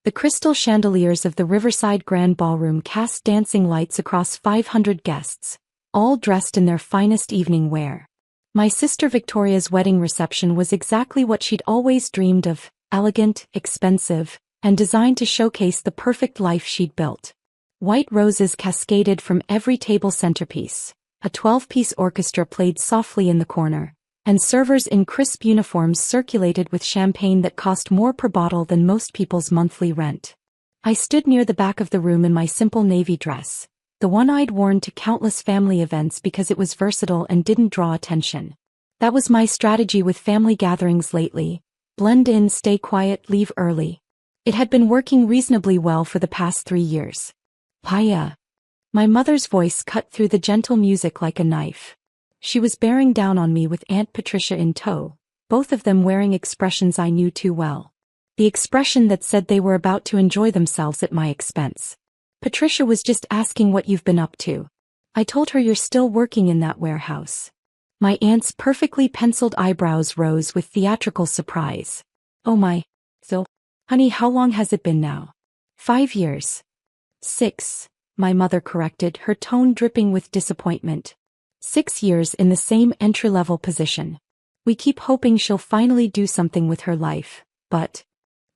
The crystal chandeliers of the Riverside Grand Ballroom cast dancing lights across 500 guests, all dressed in their finest evening wear. My sister Victoria's wedding reception was exactly what she'd always dreamed of, elegant, expensive, and designed to showcase the perfect life she'd built. White roses cascaded from every table centerpiece, a 12-piece orchestra played softly in the corner, and servers in crisp uniforms circulated with champagne that cost more per bottle than most people's monthly rent. I stood near the back of the room in my simple navy dress, the one I'd worn to countless family events because it was versatile and didn't draw attention. That was my strategy with family gatherings lately: blend in, stay quiet, leave early. It had been working reasonably well for the past 3 years. Paya. My mother's voice cut through the gentle music like a knife. She was bearing down on me with Aunt Patricia in tow, both of them wearing expressions I knew too well. The expression that said they were about to enjoy themselves at my expense. Patricia was just asking what you've been up to. I told her you're still working in that warehouse. My aunt's perfectly penciled eyebrows rose with theatrical surprise. Oh my. So, honey, how long has it been now? 5 years. 6, my mother corrected, her tone dripping with disappointment. 6 years in the same entry-level position. We keep hoping she'll finally do something with her life, but...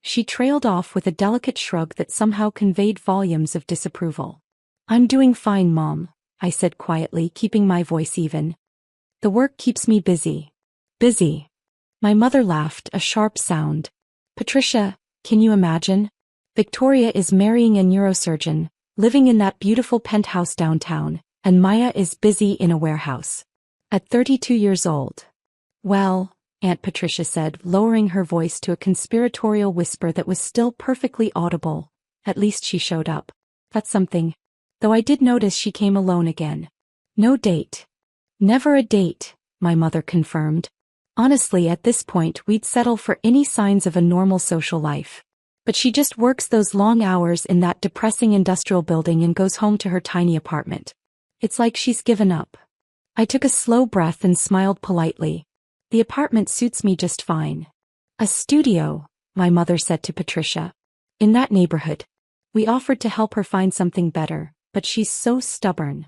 She trailed off with a delicate shrug that somehow conveyed volumes of disapproval. I'm doing fine, Mom, I said quietly, keeping my voice even. The work keeps me busy. Busy. My mother laughed, a sharp sound. Patricia, can you imagine? Victoria is marrying a neurosurgeon, living in that beautiful penthouse downtown, and Maya is busy in a warehouse. At 32 years old. Well, Aunt Patricia said, lowering her voice to a conspiratorial whisper that was still perfectly audible, at least she showed up. That's something. Though I did notice she came alone again. No date. Never a date, my mother confirmed. Honestly, at this point we'd settle for any signs of a normal social life. But she just works those long hours in that depressing industrial building and goes home to her tiny apartment. It's like she's given up. I took a slow breath and smiled politely. The apartment suits me just fine. A studio, my mother said to Patricia. In that neighborhood. We offered to help her find something better, but she's so stubborn.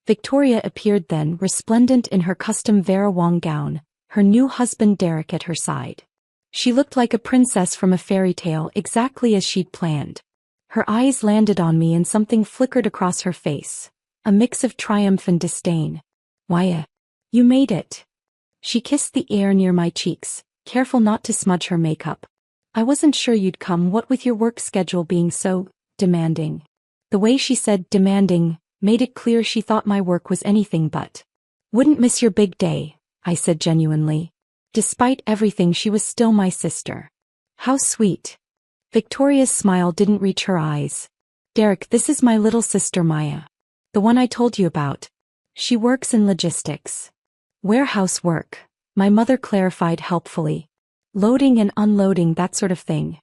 Victoria appeared then, resplendent in her custom Vera Wang gown, her new husband Derek at her side. She looked like a princess from a fairy tale, exactly as she'd planned. Her eyes landed on me and something flickered across her face, a mix of triumph and disdain. Why, you made it. She kissed the air near my cheeks, careful not to smudge her makeup. I wasn't sure you'd come, what with your work schedule being so demanding. The way she said demanding made it clear she thought my work was anything but. Wouldn't miss your big day, I said genuinely. Despite everything, she was still my sister. How sweet. Victoria's smile didn't reach her eyes. Derek, this is my little sister Maya. The one I told you about. She works in logistics. Warehouse work, my mother clarified helpfully. Loading and unloading, that sort of thing.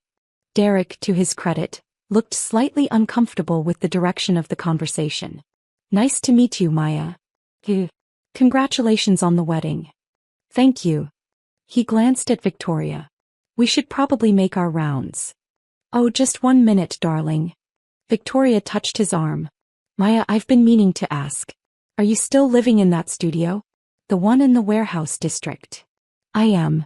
Derek, to his credit, looked slightly uncomfortable with the direction of the conversation. Nice to meet you, Maya. Congratulations on the wedding. Thank you. He glanced at Victoria. We should probably make our rounds. Oh, just 1 minute, darling. Victoria touched his arm. Maya, I've been meaning to ask. Are you still living in that studio? The one in the warehouse district. I am.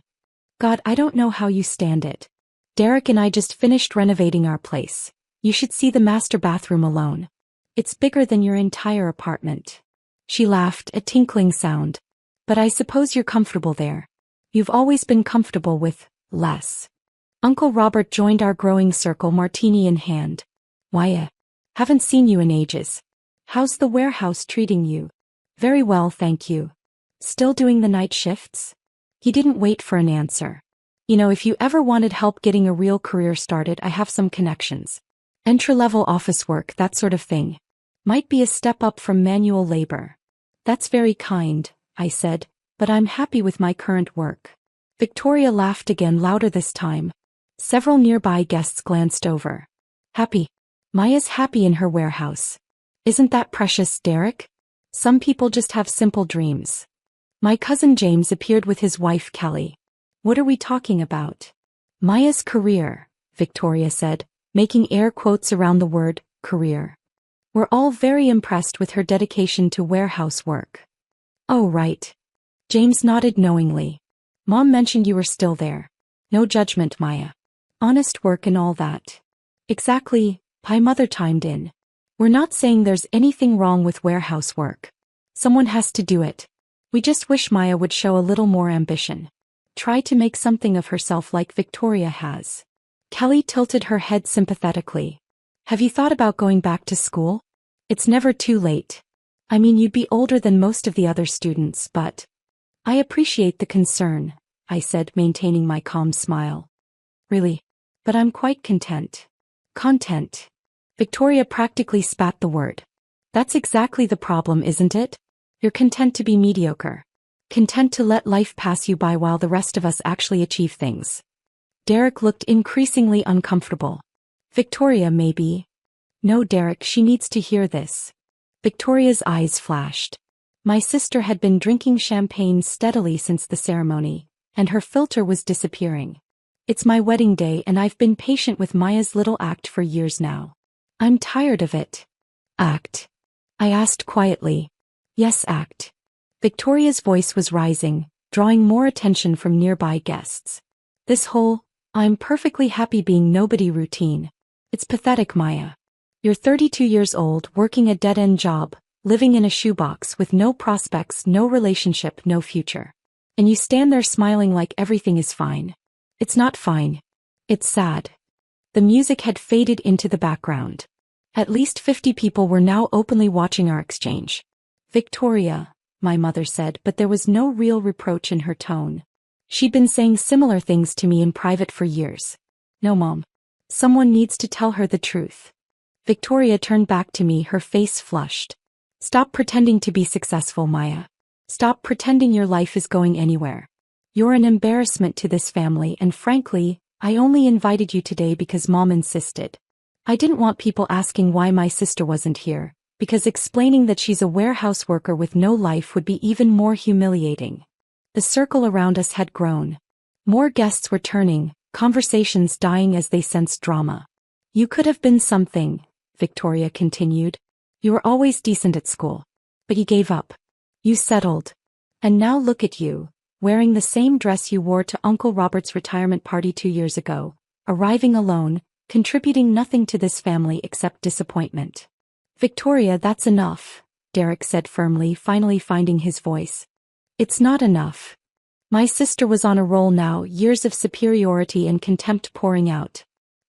God, I don't know how you stand it. Derek and I just finished renovating our place. You should see the master bathroom alone. It's bigger than your entire apartment. She laughed, a tinkling sound. But I suppose you're comfortable there. You've always been comfortable with less. Uncle Robert joined our growing circle, martini in hand. Why, haven't seen you in ages. How's the warehouse treating you? Very well, thank you. Still doing the night shifts? He didn't wait for an answer. You know, if you ever wanted help getting a real career started, I have some connections. Entry-level office work, that sort of thing. Might be a step up from manual labor. That's very kind, I said, but I'm happy with my current work. Victoria laughed again, louder this time. Several nearby guests glanced over. Happy. Maya's happy in her warehouse. Isn't that precious, Derek? Some people just have simple dreams. My cousin James appeared with his wife Kelly. What are we talking about? Maya's career, Victoria said, making air quotes around the word career. We're all very impressed with her dedication to warehouse work. Oh, right. James nodded knowingly. Mom mentioned you were still there. No judgment, Maya. Honest work and all that. Exactly, my mother chimed in. We're not saying there's anything wrong with warehouse work. Someone has to do it. We just wish Maya would show a little more ambition. Try to make something of herself like Victoria has. Kelly tilted her head sympathetically. Have you thought about going back to school? It's never too late. I mean, you'd be older than most of the other students, but... I appreciate the concern, I said, maintaining my calm smile. Really? But I'm quite content. Content. Victoria practically spat the word. That's exactly the problem, isn't it? You're content to be mediocre. Content to let life pass you by while the rest of us actually achieve things. Derek looked increasingly uncomfortable. Victoria, maybe. No, Derek, she needs to hear this. Victoria's eyes flashed. My sister had been drinking champagne steadily since the ceremony, and her filter was disappearing. It's my wedding day and I've been patient with Maya's little act for years now. I'm tired of it. Act? I asked quietly. Yes, act. Victoria's voice was rising, drawing more attention from nearby guests. This whole, I'm perfectly happy being nobody routine. It's pathetic, Maya. You're 32 years old, working a dead-end job, living in a shoebox with no prospects, no relationship, no future. And you stand there smiling like everything is fine. It's not fine. It's sad. The music had faded into the background. At least 50 people were now openly watching our exchange. Victoria, my mother said, but there was no real reproach in her tone. She'd been saying similar things to me in private for years. No, Mom. Someone needs to tell her the truth. Victoria turned back to me, her face flushed. Stop pretending to be successful, Maya. Stop pretending your life is going anywhere. You're an embarrassment to this family, and frankly, I only invited you today because Mom insisted. I didn't want people asking why my sister wasn't here, because explaining that she's a warehouse worker with no life would be even more humiliating. The circle around us had grown. More guests were turning, conversations dying as they sensed drama. You could have been something, Victoria continued. You were always decent at school. But you gave up. You settled. And now look at you, wearing the same dress you wore to Uncle Robert's retirement party 2 years ago, arriving alone, contributing nothing to this family except disappointment. Victoria, that's enough, Derek said firmly, finally finding his voice. It's not enough. My sister was on a roll now, years of superiority and contempt pouring out.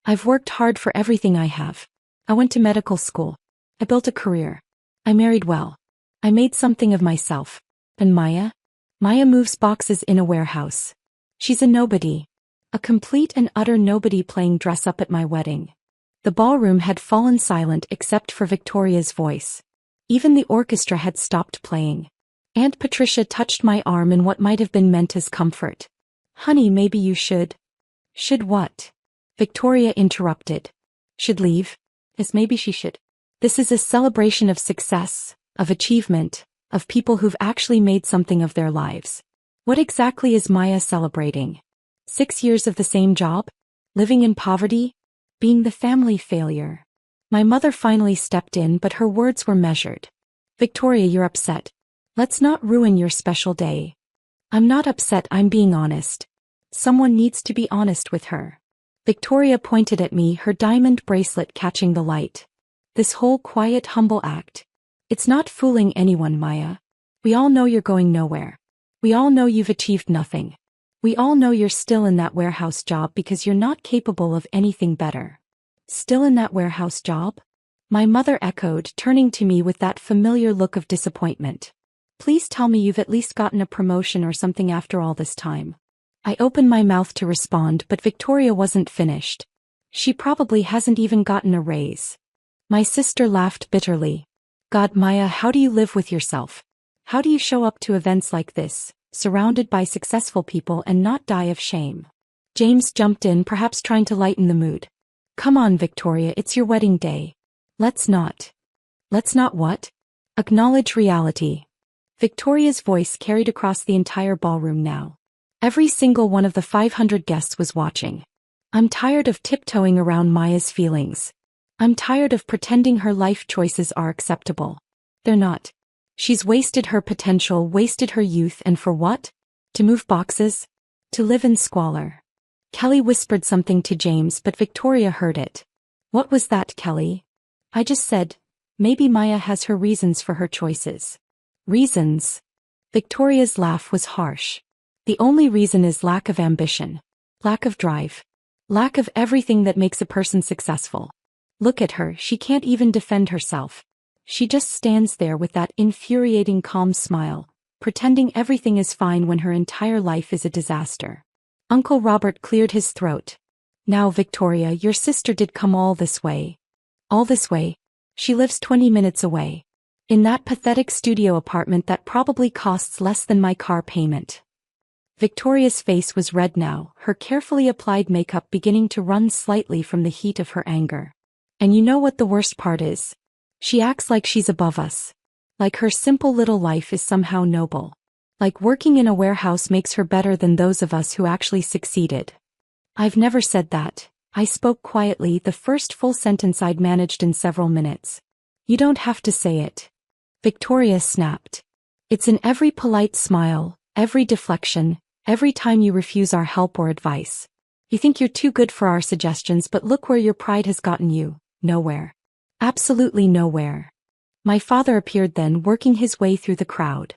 I've worked hard for everything I have. I went to medical school. I built a career. I married well. I made something of myself. And Maya? Maya moves boxes in a warehouse. She's a nobody. A complete and utter nobody playing dress-up at my wedding. The ballroom had fallen silent except for Victoria's voice. Even the orchestra had stopped playing. Aunt Patricia touched my arm in what might have been meant as comfort. Honey, maybe you should. Should what? Victoria interrupted. Should leave? Yes, maybe she should. This is a celebration of success, of achievement, of people who've actually made something of their lives. What exactly is Maya celebrating? 6 years of the same job? Living in poverty? Being the family failure? My mother finally stepped in, but her words were measured. Victoria, you're upset. Let's not ruin your special day. I'm not upset, I'm being honest. Someone needs to be honest with her. Victoria pointed at me, her diamond bracelet catching the light. This whole quiet, humble act. It's not fooling anyone, Maya. We all know you're going nowhere. We all know you've achieved nothing. We all know you're still in that warehouse job because you're not capable of anything better. Still in that warehouse job? My mother echoed, turning to me with that familiar look of disappointment. Please tell me you've at least gotten a promotion or something after all this time. I opened my mouth to respond, but Victoria wasn't finished. She probably hasn't even gotten a raise. My sister laughed bitterly. God, Maya, how do you live with yourself? How do you show up to events like this, surrounded by successful people, and not die of shame? James jumped in, perhaps trying to lighten the mood. Come on, Victoria, it's your wedding day. Let's not what? Acknowledge reality. Victoria's voice carried across the entire ballroom now. Every single one of the 500 guests was watching. I'm tired of tiptoeing around Maya's feelings. I'm tired of pretending her life choices are acceptable. They're not. She's wasted her potential, wasted her youth, and for what? To move boxes? To live in squalor. Kelly whispered something to James, but Victoria heard it. What was that, Kelly? I just said, maybe Maya has her reasons for her choices. Reasons? Victoria's laugh was harsh. The only reason is lack of ambition. Lack of drive. Lack of everything that makes a person successful. Look at her, she can't even defend herself. She just stands there with that infuriating calm smile, pretending everything is fine when her entire life is a disaster. Uncle Robert cleared his throat. Now, Victoria, your sister did come all this way. All this way? She lives 20 minutes away. In that pathetic studio apartment that probably costs less than my car payment. Victoria's face was red now, her carefully applied makeup beginning to run slightly from the heat of her anger. And you know what the worst part is? She acts like she's above us. Like her simple little life is somehow noble. Like working in a warehouse makes her better than those of us who actually succeeded. I've never said that. I spoke quietly, the first full sentence I'd managed in several minutes. You don't have to say it. Victoria snapped. It's in every polite smile, every deflection, every time you refuse our help or advice. You think you're too good for our suggestions, but look where your pride has gotten you. Nowhere. Absolutely nowhere. My father appeared then, working his way through the crowd.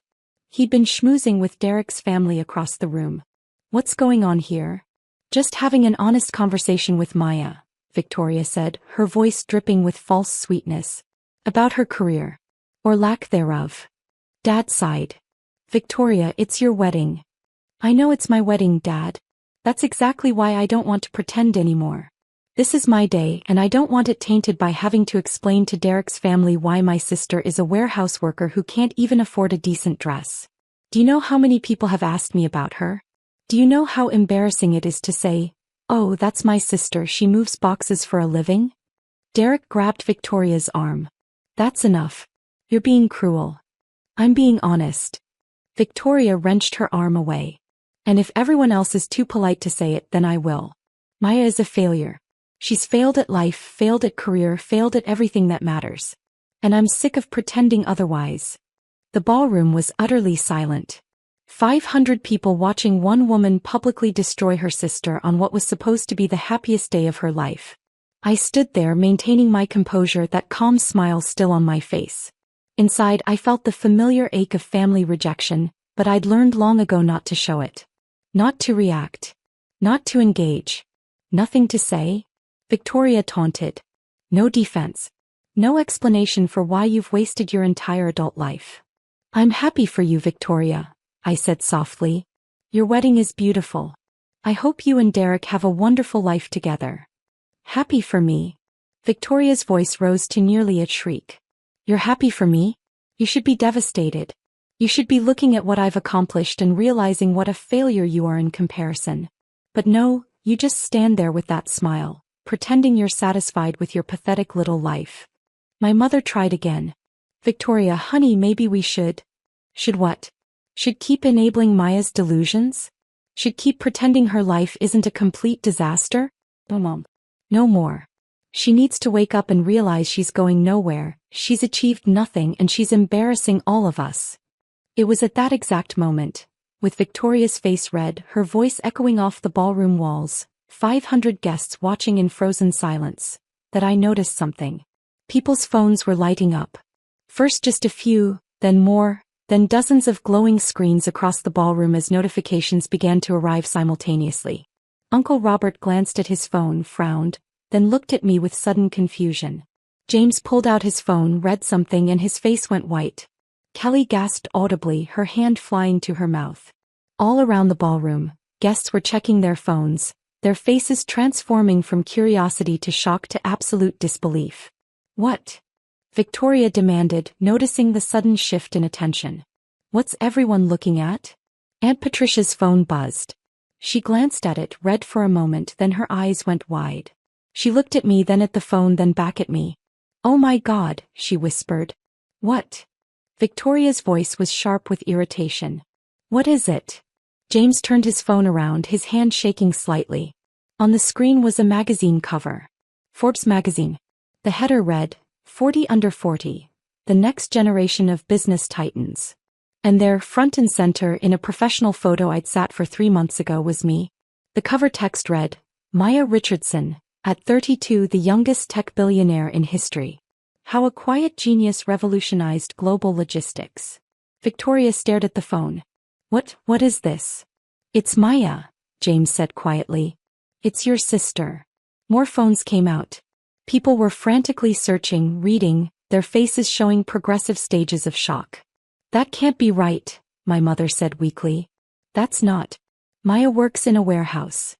He'd been schmoozing with Derek's family across the room. What's going on here? Just having an honest conversation with Maya, Victoria said, her voice dripping with false sweetness. About her career. Or lack thereof. Dad sighed. Victoria, it's your wedding. I know it's my wedding, Dad. That's exactly why I don't want to pretend anymore. This is my day, and I don't want it tainted by having to explain to Derek's family why my sister is a warehouse worker who can't even afford a decent dress. Do you know how many people have asked me about her? Do you know how embarrassing it is to say, oh, that's my sister, she moves boxes for a living? Derek grabbed Victoria's arm. That's enough. You're being cruel. I'm being honest. Victoria wrenched her arm away. And if everyone else is too polite to say it, then I will. Maya is a failure. She's failed at life, failed at career, failed at everything that matters. And I'm sick of pretending otherwise. The ballroom was utterly silent. 500 people watching one woman publicly destroy her sister on what was supposed to be the happiest day of her life. I stood there maintaining my composure, that calm smile still on my face. Inside I felt the familiar ache of family rejection, but I'd learned long ago not to show it. Not to react. Not to engage. Nothing to say. Victoria taunted. No defense. No explanation for why you've wasted your entire adult life. I'm happy for you, Victoria, I said softly. Your wedding is beautiful. I hope you and Derek have a wonderful life together. Happy for me? Victoria's voice rose to nearly a shriek. You're happy for me? You should be devastated. You should be looking at what I've accomplished and realizing what a failure you are in comparison. But no, you just stand there with that smile, pretending you're satisfied with your pathetic little life. My mother tried again. Victoria, honey, maybe we should. Should what? Should keep enabling Maya's delusions? Should keep pretending her life isn't a complete disaster? No, Mom. No more. She needs to wake up and realize she's going nowhere, she's achieved nothing, and she's embarrassing all of us. It was at that exact moment, with Victoria's face red, her voice echoing off the ballroom walls, 500 guests watching in frozen silence, that I noticed something. People's phones were lighting up. First just a few, then more, then dozens of glowing screens across the ballroom as notifications began to arrive simultaneously. Uncle Robert glanced at his phone, frowned, then looked at me with sudden confusion. James pulled out his phone, read something, and his face went white. Kelly gasped audibly, her hand flying to her mouth. All around the ballroom, guests were checking their phones, their faces transforming from curiosity to shock to absolute disbelief. What? Victoria demanded, noticing the sudden shift in attention. What's everyone looking at? Aunt Patricia's phone buzzed. She glanced at it, read for a moment, then her eyes went wide. She looked at me, then at the phone, then back at me. Oh my God, she whispered. What? Victoria's voice was sharp with irritation. What is it? James turned his phone around, his hand shaking slightly. On the screen was a magazine cover. Forbes magazine. The header read, 40 under 40, the next generation of business titans. And there, front and center in a professional photo I'd sat for 3 months ago, was me. The cover text read, Maya Richardson, at 32 the youngest tech billionaire in history. How a quiet genius revolutionized global logistics. Victoria stared at the phone. What is this? It's Maya, James said quietly. It's your sister. More phones came out. People were frantically searching, reading, their faces showing progressive stages of shock. That can't be right, my mother said weakly. That's not. Maya works in a warehouse.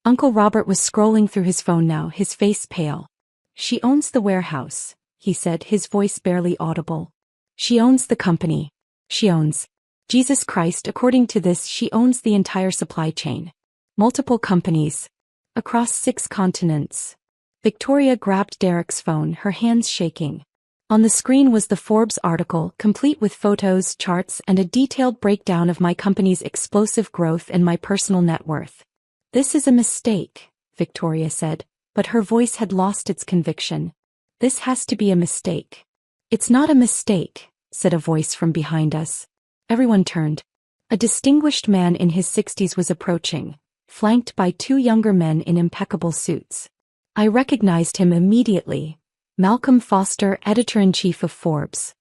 Uncle Robert was scrolling through his phone now, his face pale. She owns the warehouse, he said, his voice barely audible. She owns the company. She owns. Jesus Christ, according to this, she owns the entire supply chain. Multiple companies. Across 6 continents. Victoria grabbed Derek's phone, her hands shaking. On the screen was the Forbes article, complete with photos, charts, and a detailed breakdown of my company's explosive growth and my personal net worth. This is a mistake, Victoria said, but her voice had lost its conviction. This has to be a mistake. It's not a mistake, said a voice from behind us. Everyone turned. A distinguished man in his 60s was approaching, flanked by 2 younger men in impeccable suits. I recognized him immediately. Malcolm Foster, editor-in-chief of Forbes.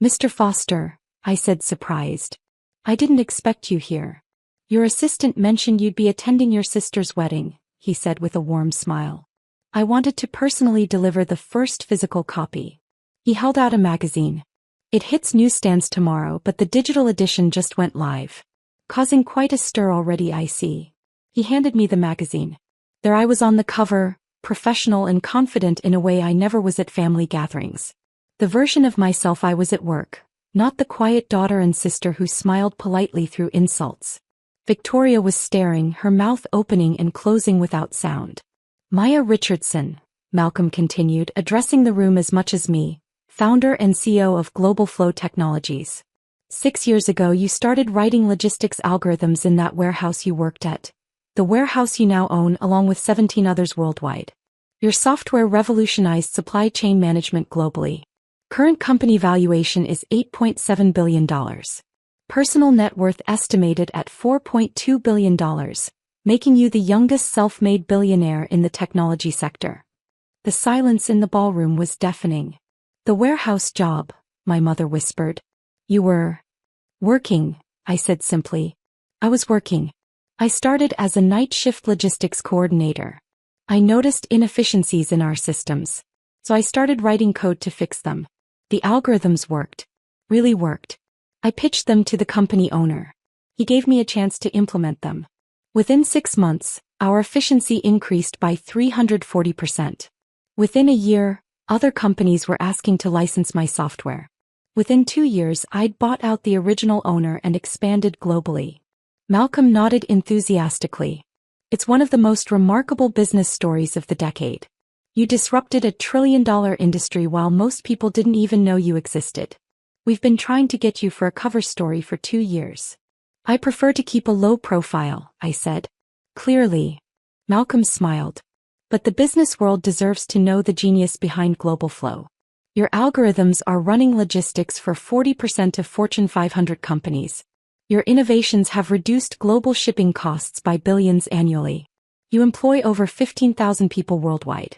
Mr. Foster, I said, surprised. I didn't expect you here. Your assistant mentioned you'd be attending your sister's wedding, he said with a warm smile. I wanted to personally deliver the first physical copy. He held out a magazine. It hits newsstands tomorrow, but the digital edition just went live. Causing quite a stir already, I see. He handed me the magazine. There I was on the cover, professional and confident in a way I never was at family gatherings. The version of myself I was at work, not the quiet daughter and sister who smiled politely through insults. Victoria was staring, her mouth opening and closing without sound. Maya Richardson, Malcolm continued, addressing the room as much as me, founder and CEO of Global Flow Technologies. 6 years ago you started writing logistics algorithms in that warehouse you worked at. The warehouse you now own along with 17 others worldwide. Your software revolutionized supply chain management globally. Current company valuation is $8.7 billion. Personal net worth estimated at $4.2 billion, making you the youngest self-made billionaire in the technology sector. The silence in the ballroom was deafening. The warehouse job, my mother whispered. You were working, I said simply. I was working. I started as a night shift logistics coordinator. I noticed inefficiencies in our systems, so I started writing code to fix them. The algorithms worked. Really worked. I pitched them to the company owner. He gave me a chance to implement them. Within 6 months, our efficiency increased by 340%. Within a year, other companies were asking to license my software. Within 2 years, I'd bought out the original owner and expanded globally. Malcolm nodded enthusiastically. It's one of the most remarkable business stories of the decade. You disrupted a $1 trillion industry while most people didn't even know you existed. We've been trying to get you for a cover story for 2 years. I prefer to keep a low profile, I said. Clearly. Malcolm smiled. But the business world deserves to know the genius behind Global Flow. Your algorithms are running logistics for 40% of Fortune 500 companies. Your innovations have reduced global shipping costs by billions annually. You employ over 15,000 people worldwide.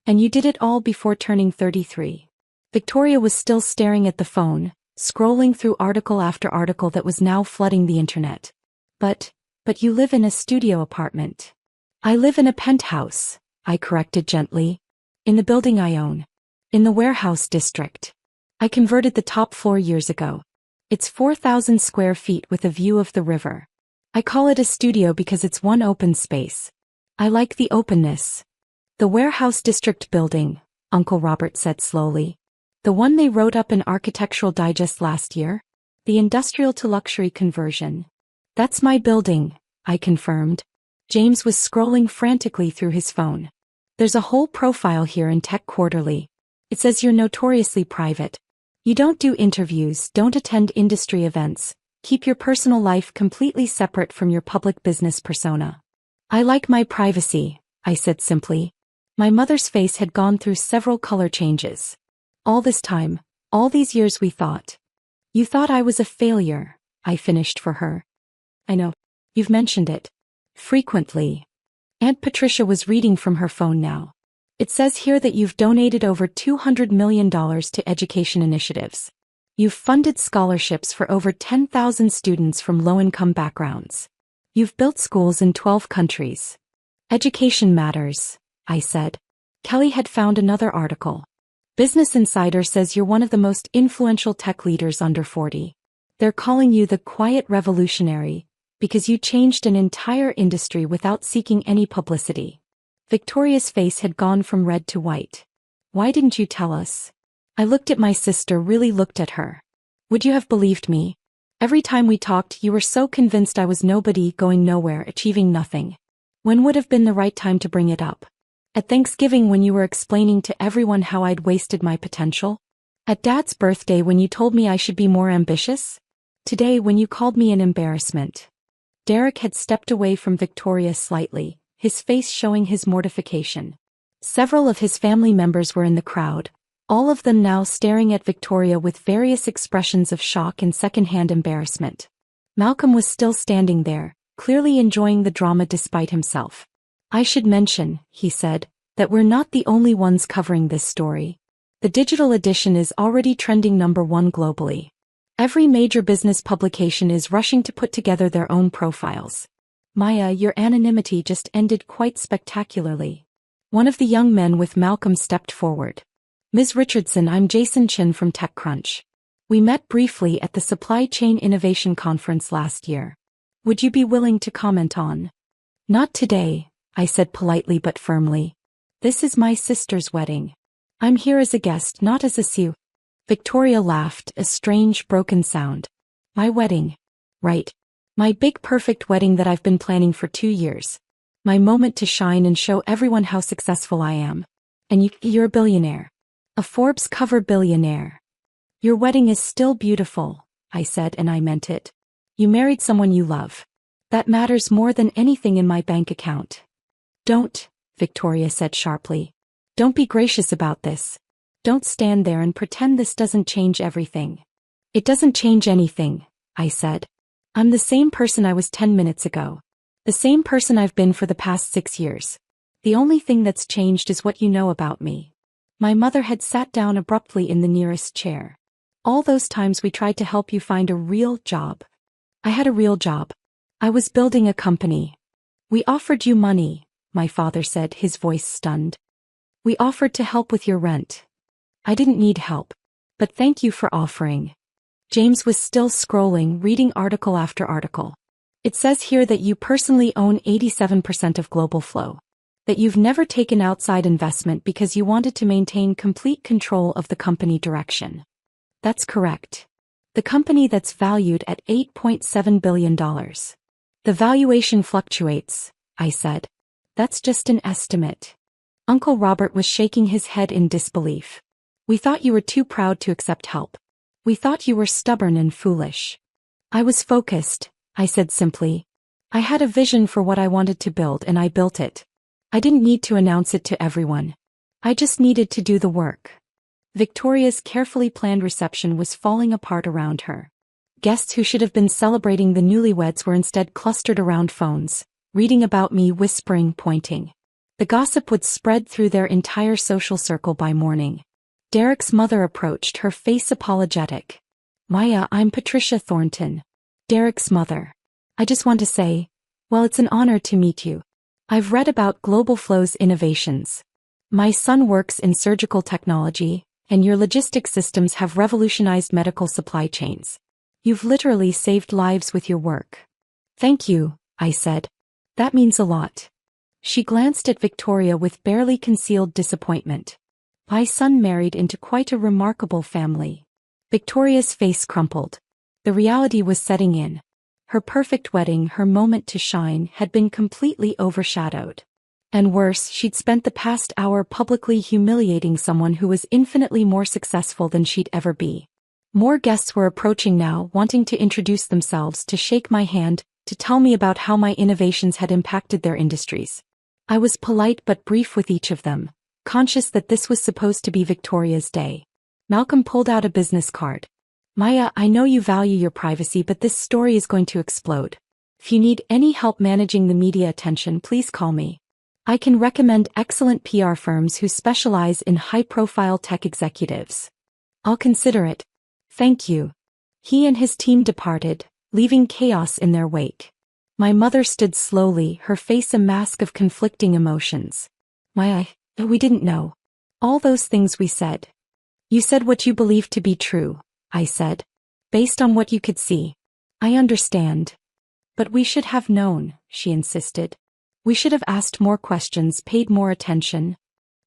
And you did it all before turning 33. Victoria was still staring at the phone, scrolling through article after article that was now flooding the internet. But you live in a studio apartment. I live in a penthouse, I corrected gently. In the building I own. In the warehouse district. I converted the top floor years ago. It's 4,000 square feet with a view of the river. I call it a studio because it's one open space. I like the openness. The warehouse district building, Uncle Robert said slowly. The one they wrote up in Architectural Digest last year? The industrial to luxury conversion. That's my building, I confirmed. James was scrolling frantically through his phone. There's a whole profile here in Tech Quarterly. It says you're notoriously private. You don't do interviews, don't attend industry events, keep your personal life completely separate from your public business persona. I like my privacy, I said simply. My mother's face had gone through several color changes. All this time, all these years we thought. You thought I was a failure, I finished for her. I know. You've mentioned it. Frequently. Aunt Patricia was reading from her phone now. It says here that you've donated over $200 million to education initiatives. You've funded scholarships for over 10,000 students from low-income backgrounds. You've built schools in 12 countries. Education matters, I said. Kelly had found another article. Business Insider says you're one of the most influential tech leaders under 40. They're calling you the quiet revolutionary, because you changed an entire industry without seeking any publicity. Victoria's face had gone from red to white. Why didn't you tell us? I looked at my sister, really looked at her. Would you have believed me? Every time we talked, you were so convinced I was nobody, going nowhere, achieving nothing. When would have been the right time to bring it up? At Thanksgiving when you were explaining to everyone how I'd wasted my potential? At Dad's birthday when you told me I should be more ambitious? Today when you called me an embarrassment. Derek had stepped away from Victoria slightly, his face showing his mortification. Several of his family members were in the crowd, all of them now staring at Victoria with various expressions of shock and second-hand embarrassment. Malcolm was still standing there, clearly enjoying the drama despite himself. I should mention, he said, that we're not the only ones covering this story. The digital edition is already trending #1 globally. Every major business publication is rushing to put together their own profiles. Maya, your anonymity just ended quite spectacularly. One of the young men with Malcolm stepped forward. Ms. Richardson, I'm Jason Chin from TechCrunch. We met briefly at the Supply Chain Innovation Conference last year. Would you be willing to comment on? Not today, I said politely but firmly. This is my sister's wedding. I'm here as a guest, not as a sue. Victoria laughed, a strange, broken sound. My wedding. Right. My big perfect wedding that I've been planning for 2 years. My moment to shine and show everyone how successful I am. And you're a billionaire. A Forbes cover billionaire. Your wedding is still beautiful, I said, and I meant it. You married someone you love. That matters more than anything in my bank account. Don't, Victoria said sharply. Don't be gracious about this. Don't stand there and pretend this doesn't change everything. It doesn't change anything, I said. I'm the same person I was 10 minutes ago. The same person I've been for the past 6 years. The only thing that's changed is what you know about me. My mother had sat down abruptly in the nearest chair. All those times we tried to help you find a real job. I had a real job. I was building a company. We offered you money, my father said, his voice stunned. We offered to help with your rent. I didn't need help. But thank you for offering. James was still scrolling, reading article after article. It says here that you personally own 87% of Global Flow. That you've never taken outside investment because you wanted to maintain complete control of the company direction. That's correct. The company that's valued at $8.7 billion. The valuation fluctuates, I said. That's just an estimate. Uncle Robert was shaking his head in disbelief. We thought you were too proud to accept help. We thought you were stubborn and foolish. I was focused, I said simply. I had a vision for what I wanted to build and I built it. I didn't need to announce it to everyone. I just needed to do the work. Victoria's carefully planned reception was falling apart around her. Guests who should have been celebrating the newlyweds were instead clustered around phones, reading about me, whispering, pointing. The gossip would spread through their entire social circle by morning. Derek's mother approached, her face apologetic. Maya, I'm Patricia Thornton. Derek's mother. I just want to say, well, it's an honor to meet you. I've read about Global Flow's innovations. My son works in surgical technology, and your logistics systems have revolutionized medical supply chains. You've literally saved lives with your work. Thank you, I said. That means a lot. She glanced at Victoria with barely concealed disappointment. My son married into quite a remarkable family. Victoria's face crumpled. The reality was setting in. Her perfect wedding, her moment to shine, had been completely overshadowed. And worse, she'd spent the past hour publicly humiliating someone who was infinitely more successful than she'd ever be. More guests were approaching now, wanting to introduce themselves, to shake my hand, to tell me about how my innovations had impacted their industries. I was polite but brief with each of them, conscious that this was supposed to be Victoria's day. Malcolm pulled out a business card. Maya, I know you value your privacy, but this story is going to explode. If you need any help managing the media attention, please call me. I can recommend excellent PR firms who specialize in high-profile tech executives. I'll consider it. Thank you. He and his team departed, leaving chaos in their wake. My mother stood slowly, her face a mask of conflicting emotions. Maya, we didn't know. All those things we said. You said what you believed to be true, I said. Based on what you could see. I understand. But we should have known, she insisted. We should have asked more questions, paid more attention.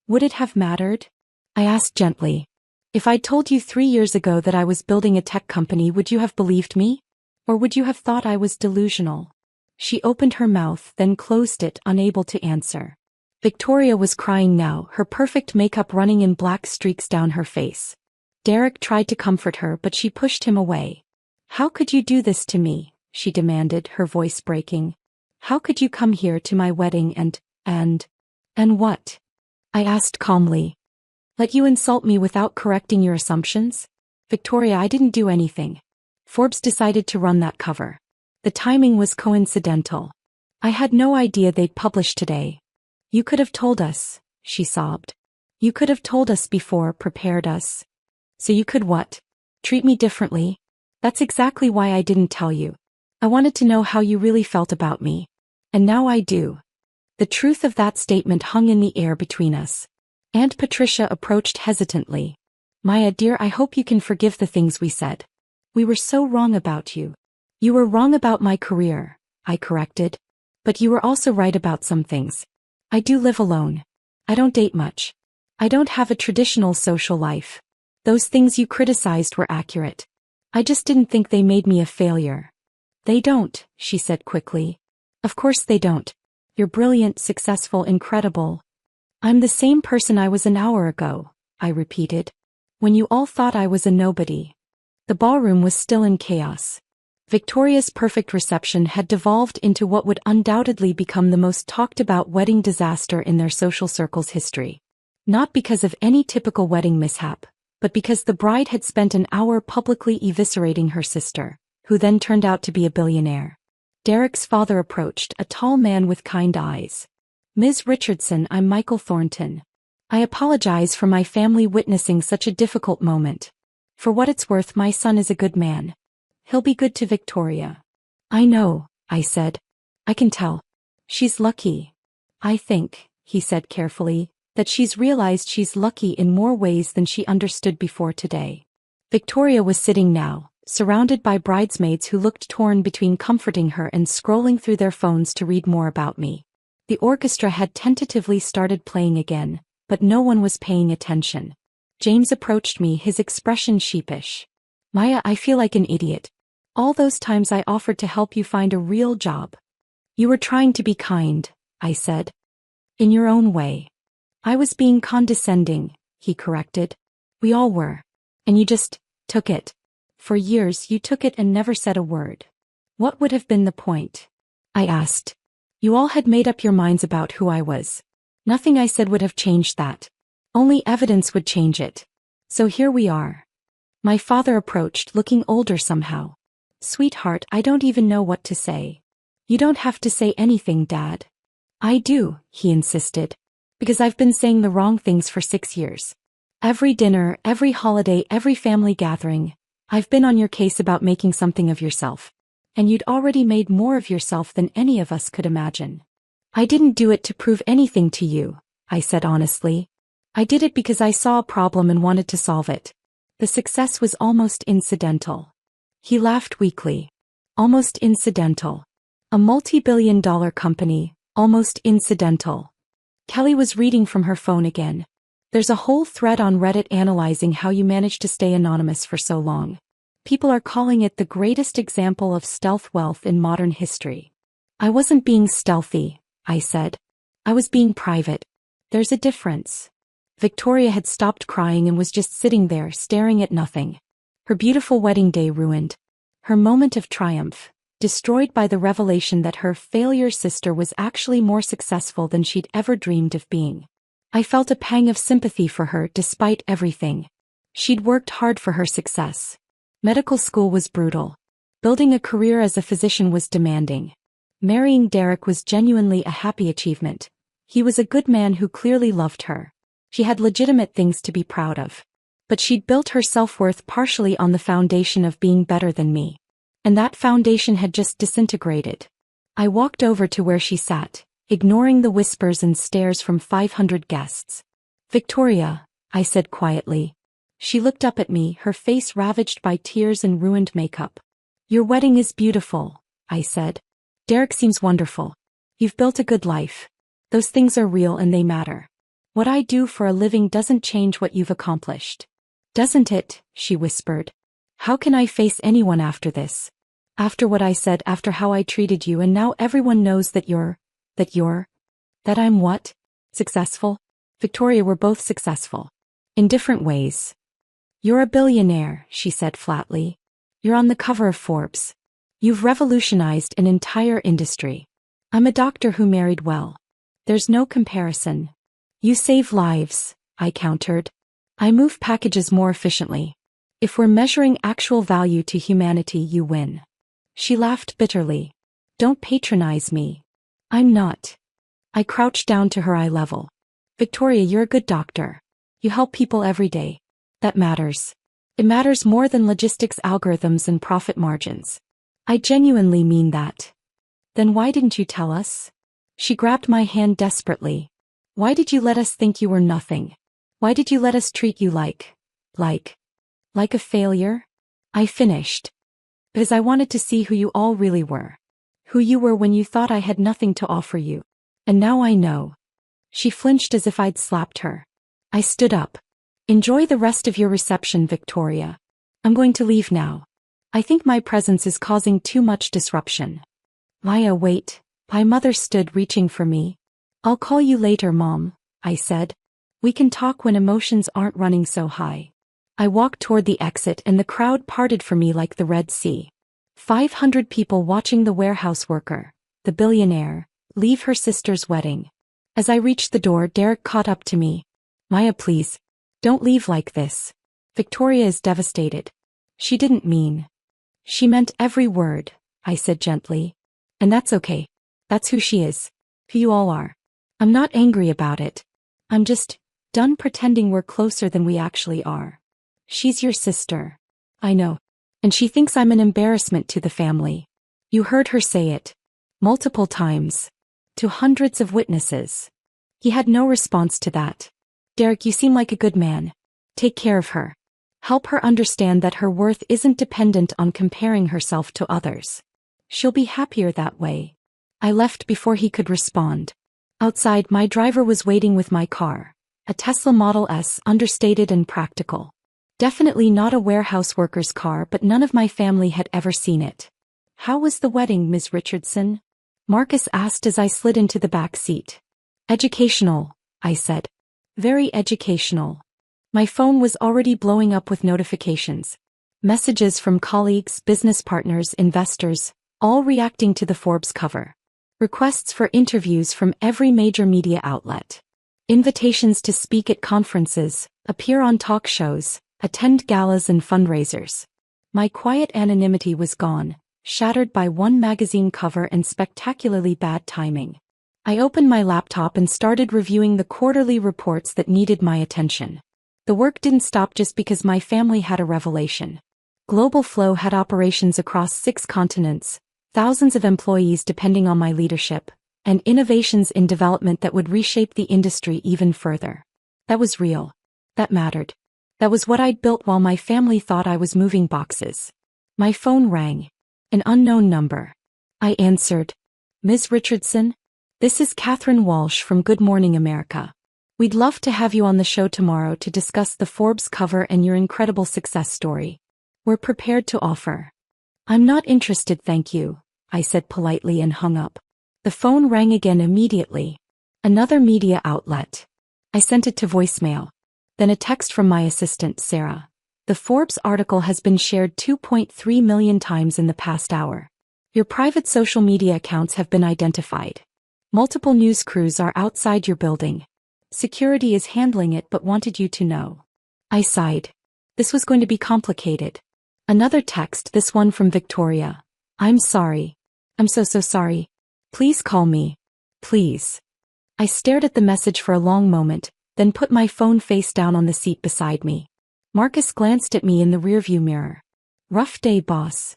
Would it have mattered? I asked gently. If I'd told you 3 years ago that I was building a tech company, would you have believed me? Or would you have thought I was delusional? She opened her mouth, then closed it, unable to answer. Victoria was crying now, her perfect makeup running in black streaks down her face. Derek tried to comfort her, but she pushed him away. How could you do this to me? She demanded, her voice breaking. How could you come here to my wedding and what? I asked calmly. Let you insult me without correcting your assumptions? Victoria, I didn't do anything. Forbes decided to run that cover. The timing was coincidental. I had no idea they'd publish today. You could have told us, she sobbed. You could have told us before, prepared us. So you could what? Treat me differently? That's exactly why I didn't tell you. I wanted to know how you really felt about me. And now I do. The truth of that statement hung in the air between us. Aunt Patricia approached hesitantly. Maya dear, I hope you can forgive the things we said. We were so wrong about you. You were wrong about my career, I corrected. But you were also right about some things. I do live alone. I don't date much. I don't have a traditional social life. Those things you criticized were accurate. I just didn't think they made me a failure. They don't, she said quickly. Of course they don't. You're brilliant, successful, incredible. I'm the same person I was an hour ago, I repeated. When you all thought I was a nobody. The ballroom was still in chaos. Victoria's perfect reception had devolved into what would undoubtedly become the most talked-about wedding disaster in their social circle's history. Not because of any typical wedding mishap, but because the bride had spent an hour publicly eviscerating her sister, who then turned out to be a billionaire. Derek's father approached, a tall man with kind eyes. Ms. Richardson, I'm Michael Thornton. I apologize for my family witnessing such a difficult moment. For what it's worth, my son is a good man. He'll be good to Victoria. I know, I said. I can tell. She's lucky. I think, he said carefully, that she's realized she's lucky in more ways than she understood before today. Victoria was sitting now, surrounded by bridesmaids who looked torn between comforting her and scrolling through their phones to read more about me. The orchestra had tentatively started playing again, but no one was paying attention. James approached me, his expression sheepish. Maya, I feel like an idiot. All those times I offered to help you find a real job. You were trying to be kind, I said. In your own way. I was being condescending, he corrected. We all were. And you just took it. For years you took it and never said a word. What would have been the point? I asked. You all had made up your minds about who I was. Nothing I said would have changed that. Only evidence would change it. So here we are. My father approached, looking older somehow. Sweetheart, I don't even know what to say. You don't have to say anything, Dad. I do, he insisted. Because I've been saying the wrong things for 6 years. Every dinner, every holiday, every family gathering, I've been on your case about making something of yourself. And you'd already made more of yourself than any of us could imagine. I didn't do it to prove anything to you, I said honestly. I did it because I saw a problem and wanted to solve it. The success was almost incidental. He laughed weakly. Almost incidental. A multi-billion-dollar company, almost incidental. Kelly was reading from her phone again. There's a whole thread on Reddit analyzing how you managed to stay anonymous for so long. People are calling it the greatest example of stealth wealth in modern history. I wasn't being stealthy, I said. I was being private. There's a difference. Victoria had stopped crying and was just sitting there staring at nothing. Her beautiful wedding day ruined. Her moment of triumph, destroyed by the revelation that her failure sister was actually more successful than she'd ever dreamed of being. I felt a pang of sympathy for her despite everything. She'd worked hard for her success. Medical school was brutal. Building a career as a physician was demanding. Marrying Derek was genuinely a happy achievement. He was a good man who clearly loved her. She had legitimate things to be proud of. But she'd built her self-worth partially on the foundation of being better than me. And that foundation had just disintegrated. I walked over to where she sat, ignoring the whispers and stares from 500 guests. "Victoria," I said quietly. She looked up at me, her face ravaged by tears and ruined makeup. "Your wedding is beautiful," I said. "Derek seems wonderful. You've built a good life. Those things are real and they matter. What I do for a living doesn't change what you've accomplished." "Doesn't it?" she whispered. "How can I face anyone after this? After what I said, after how I treated you, and now everyone knows that I'm what? Successful?" "Victoria, we're both successful. In different ways." "You're a billionaire," she said flatly. "You're on the cover of Forbes. You've revolutionized an entire industry. I'm a doctor who married well. There's no comparison." "You save lives," I countered. "I move packages more efficiently. If we're measuring actual value to humanity, you win." She laughed bitterly. "Don't patronize me. I'm not." I crouched down to her eye level. "Victoria, you're a good doctor. You help people every day. That matters. It matters more than logistics, algorithms, and profit margins. I genuinely mean that." "Then why didn't you tell us?" She grabbed my hand desperately. "Why did you let us think you were nothing? Why did you let us treat you like a failure?" I finished. "Because I wanted to see who you all really were. Who you were when you thought I had nothing to offer you. And now I know." She flinched as if I'd slapped her. I stood up. "Enjoy the rest of your reception, Victoria. I'm going to leave now. I think my presence is causing too much disruption." "Maya, wait." My mother stood, reaching for me. "I'll call you later, Mom," I said. "We can talk when emotions aren't running so high." I walked toward the exit and the crowd parted for me like the Red Sea. 500 people watching the warehouse worker, the billionaire, leave her sister's wedding. As I reached the door, Derek caught up to me. "Maya, please. Don't leave like this. Victoria is devastated." "She didn't mean." "She meant every word," I said gently. "And that's okay. That's who she is. Who you all are. I'm not angry about it. I'm just done pretending we're closer than we actually are. She's your sister. I know. And she thinks I'm an embarrassment to the family." You heard her say it. Multiple times. To hundreds of witnesses. He had no response to that. "Derek, you seem like a good man. Take care of her. Help her understand that her worth isn't dependent on comparing herself to others. She'll be happier that way." I left before he could respond. Outside, my driver was waiting with my car. A Tesla Model S, understated and practical. Definitely not a warehouse worker's car, but none of my family had ever seen it. "How was the wedding, Ms. Richardson?" Marcus asked as I slid into the back seat. "Educational," I said. "Very educational." My phone was already blowing up with notifications. Messages from colleagues, business partners, investors, all reacting to the Forbes cover. Requests for interviews from every major media outlet. Invitations to speak at conferences, appear on talk shows, attend galas and fundraisers. My quiet anonymity was gone, shattered by one magazine cover and spectacularly bad timing. I opened my laptop and started reviewing the quarterly reports that needed my attention. The work didn't stop just because my family had a revelation. Global Flow had operations across 6 continents, thousands of employees depending on my leadership, and innovations in development that would reshape the industry even further. That was real. That mattered. That was what I'd built while my family thought I was moving boxes. My phone rang. An unknown number. I answered. "Ms. Richardson? This is Catherine Walsh from Good Morning America. We'd love to have you on the show tomorrow to discuss the Forbes cover and your incredible success story. We're prepared to offer." "I'm not interested, thank you," I said politely and hung up. The phone rang again immediately. Another media outlet. I sent it to voicemail. Then a text from my assistant, Sarah. "The Forbes article has been shared 2.3 million times in the past hour. Your private social media accounts have been identified. Multiple news crews are outside your building. Security is handling it but wanted you to know. I sighed. This was going to be complicated. Another text, this one from Victoria. I'm sorry. I'm so sorry. Please call me. Please. I stared at the message for a long moment, then put my phone face down on the seat beside me. Marcus glanced at me in the rearview mirror. Rough day, boss.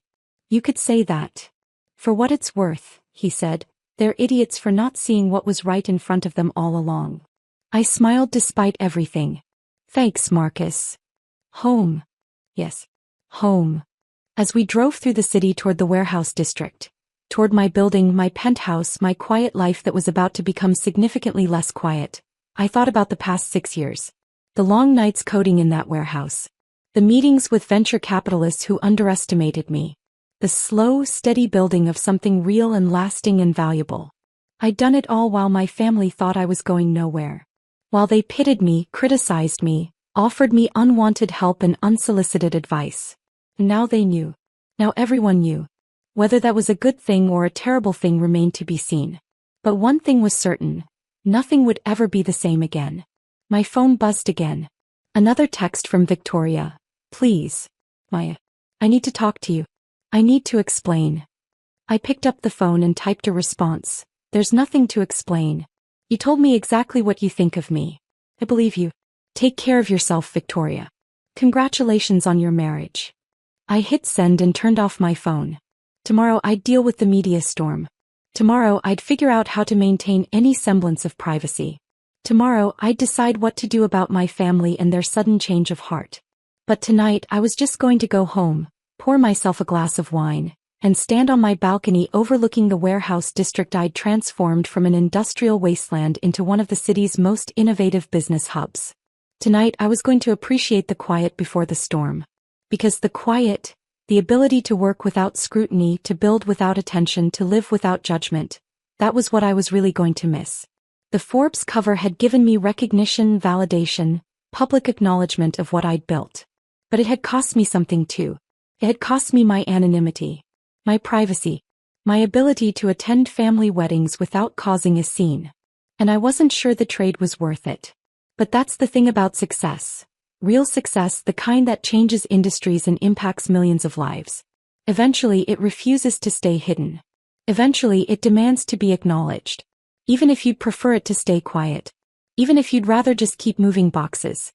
You could say that. For what it's worth, he said, they're idiots for not seeing what was right in front of them all along. I smiled despite everything. Thanks, Marcus. Home. Yes. Home. As we drove through the city toward the warehouse district, toward my building, my penthouse, my quiet life that was about to become significantly less quiet, I thought about the past 6 years. The long nights coding in that warehouse. The meetings with venture capitalists who underestimated me. The slow, steady building of something real and lasting and valuable. I'd done it all while my family thought I was going nowhere. While they pitted me, criticized me, offered me unwanted help and unsolicited advice. Now they knew. Now everyone knew. Whether that was a good thing or a terrible thing remained to be seen. But one thing was certain. Nothing would ever be the same again. My phone buzzed again. Another text from Victoria. Please. Maya. I need to talk to you. I need to explain. I picked up the phone and typed a response. There's nothing to explain. You told me exactly what you think of me. I believe you. Take care of yourself, Victoria. Congratulations on your marriage. I hit send and turned off my phone. Tomorrow I'd deal with the media storm. Tomorrow I'd figure out how to maintain any semblance of privacy. Tomorrow I'd decide what to do about my family and their sudden change of heart. But tonight I was just going to go home, pour myself a glass of wine, and stand on my balcony overlooking the warehouse district I'd transformed from an industrial wasteland into one of the city's most innovative business hubs. Tonight I was going to appreciate the quiet before the storm. Because the quiet, the ability to work without scrutiny, to build without attention, to live without judgment, that was what I was really going to miss. The Forbes cover had given me recognition, validation, public acknowledgement of what I'd built. But it had cost me something too. It had cost me my anonymity, my privacy, my ability to attend family weddings without causing a scene. And I wasn't sure the trade was worth it. But that's the thing about success. Real success, the kind that changes industries and impacts millions of lives. Eventually it refuses to stay hidden. Eventually it demands to be acknowledged. Even if you'd prefer it to stay quiet. Even if you'd rather just keep moving boxes.